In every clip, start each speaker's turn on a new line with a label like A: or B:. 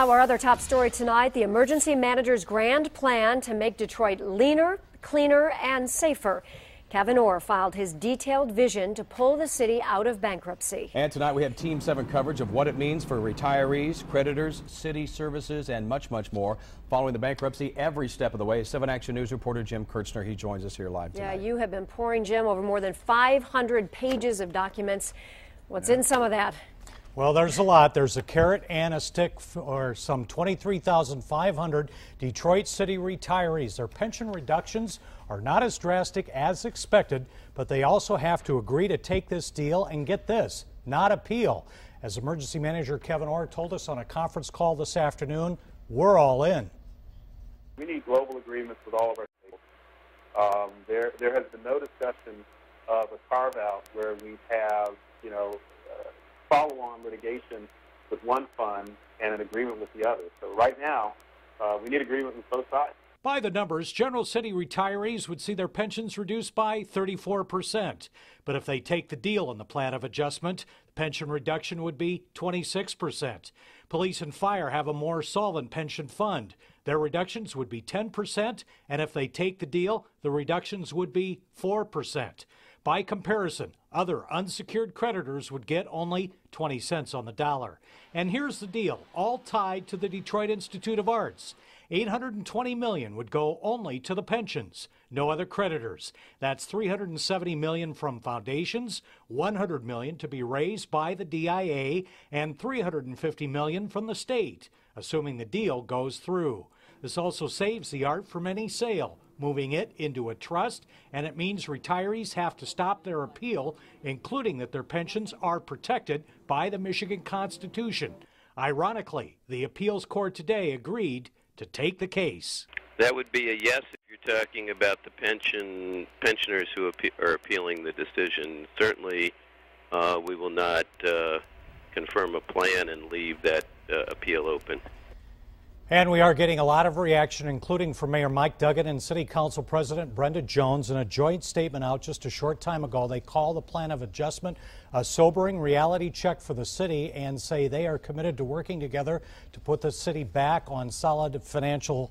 A: Our other top story tonight, the emergency manager's grand plan to make Detroit leaner, cleaner, and safer. Kevyn Orr filed his detailed vision to pull the city out of bankruptcy.
B: And tonight we have Team 7 coverage of what it means for retirees, creditors, city services, and much, much more. Following the bankruptcy every step of the way, 7 Action News reporter Jim Kirchner, he joins us here live tonight.
A: Yeah, you have been pouring, Jim, over more than 500 pages of documents. What's in some of that?
C: Well, there's a lot. There's a carrot and a stick for some 23,500 Detroit City retirees. Their pension reductions are not as drastic as expected, but they also have to agree to take this deal and get this, not appeal. As Emergency Manager Kevyn Orr told us on a conference call this afternoon, we're all in.
D: We need global agreements with all of our states. There has been no discussion of a carve-out where we have, follow-on litigation with one fund and an agreement with the other. So right now, we need agreement with both sides.
C: By the numbers, General City retirees would see their pensions reduced by 34%. But if they take the deal in the plan of adjustment, the pension reduction would be 26%. Police and fire have a more solvent pension fund. Their reductions would be 10%, and if they take the deal, the reductions would be 4%. By comparison, other unsecured creditors would get only 20 cents on the dollar. And here's the deal, all tied to the Detroit Institute of Arts. $820 million would go only to the pensions, no other creditors. That's $370 million from foundations, $100 million to be raised by the DIA, and $350 million from the state, assuming the deal goes through. This also saves the art from any sale, moving it into a trust, and it means retirees have to stop their appeal, including that their pensions are protected by the Michigan Constitution. Ironically, the appeals court today agreed to take the case.
E: That would be a yes if you're talking about the pensioners who are appealing the decision. Certainly, we will not confirm a plan and leave that appeal open.
C: And we are getting a lot of reaction, including from Mayor Mike Duggan and City Council President Brenda Jones. In a joint statement out just a short time ago, they call the plan of adjustment a sobering reality check for the city and say they are committed to working together to put the city back on solid financial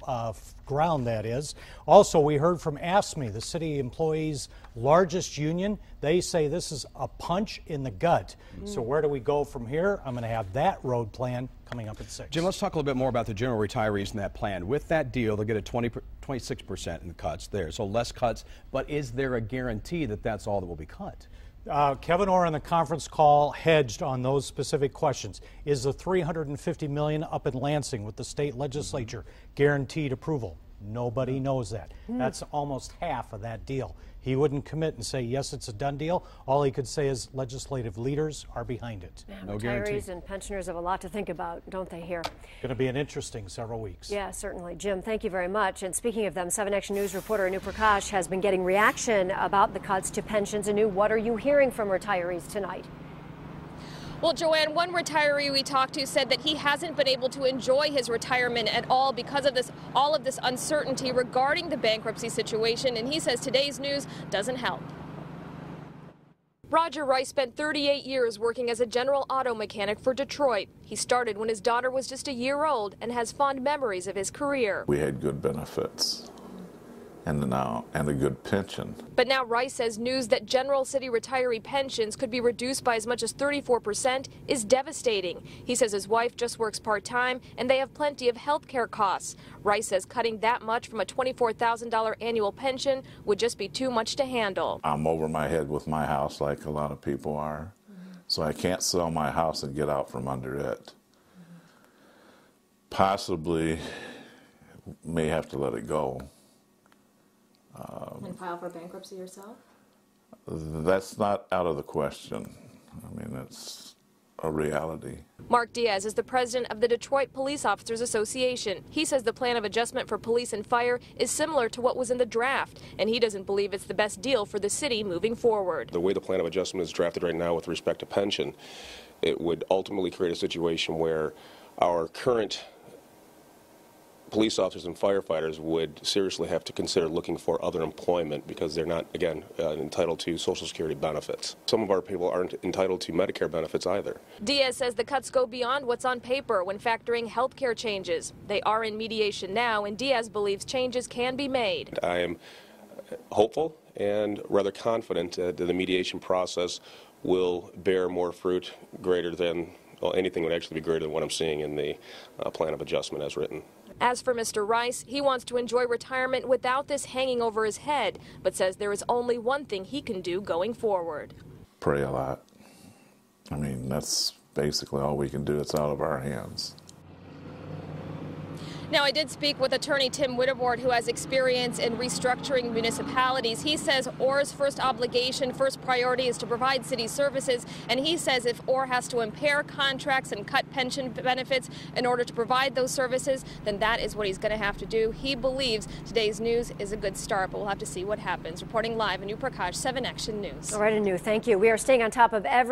C: ground, that is. Also, we heard from AFSCME, the city employees' largest union. They say this is a punch in the gut. So where do we go from here? I'm going to have that road plan coming up at 6.
B: Jim, let's talk a little bit more about the general retirees in that plan. With that deal, they'll get a 26% in the cuts there, so less cuts. But is there a guarantee that that's all that will be cut?
C: Kevyn Orr on the conference call hedged on those specific questions. Is the $350 million up in Lansing with the state legislature guaranteed approval? Nobody knows that. That's almost half of that deal. He wouldn't commit and say, yes, it's a done deal. All he could say is legislative leaders are behind it.
A: No guarantee. Retirees and pensioners have a lot to think about, don't they, here?
C: Going to be an interesting several weeks.
A: Yeah, certainly. Jim, thank you very much. And speaking of them, 7 Action News reporter Anu Prakash has been getting reaction about the cuts to pensions. Anu, what are you hearing from retirees tonight?
F: Well, Joanne, one retiree we talked to said that he hasn't been able to enjoy his retirement at all because of all of this uncertainty regarding the bankruptcy situation, and he says today's news doesn't help. Roger Rice spent 38 years working as a general auto mechanic for Detroit. He started when his daughter was just a year old and has fond memories of his career.
G: We had good benefits and a good pension.
F: But now Rice says news that General City retiree pensions could be reduced by as much as 34% is devastating. He says his wife just works part-time and they have plenty of health care costs. Rice says cutting that much from a $24,000 annual pension would just be too much to handle.
G: I'm over my head with my house like a lot of people are, so I can't sell my house and get out from under it. Possibly may have to let it go.
F: And file for bankruptcy yourself?
G: That's not out of the question. I mean, it's a reality.
F: Mark Diaz is the president of the Detroit Police Officers Association. He says the plan of adjustment for police and fire is similar to what was in the draft, and he doesn't believe it's the best deal for the city moving forward.
H: The way the plan of adjustment is drafted right now with respect to pension, it would ultimately create a situation where our current police officers and firefighters would seriously have to consider looking for other employment because they're not, again, entitled to Social Security benefits. Some of our people aren't entitled to Medicare benefits either.
F: Diaz says the cuts go beyond what's on paper when factoring health care changes. They are in mediation now, and Diaz believes changes can be made.
H: I am hopeful and rather confident that the mediation process will bear more fruit greater than, well, anything would actually be greater than what I'm seeing in the plan of adjustment as written.
F: As for Mr. Rice, he wants to enjoy retirement without this hanging over his head, but says there is only one thing he can do going forward.
G: Pray a lot. I mean, that's basically all we can do. It's out of our hands.
F: Now, I did speak with attorney Tim Whittemore, who has experience in restructuring municipalities. He says Orr's first priority is to provide city services, and he says if Orr has to impair contracts and cut pension benefits in order to provide those services, then that is what he's going to have to do. He believes today's news is a good start, but we'll have to see what happens. Reporting live in New Prakash, 7 Action News.
A: All right, Anu, thank you. We are staying on top of every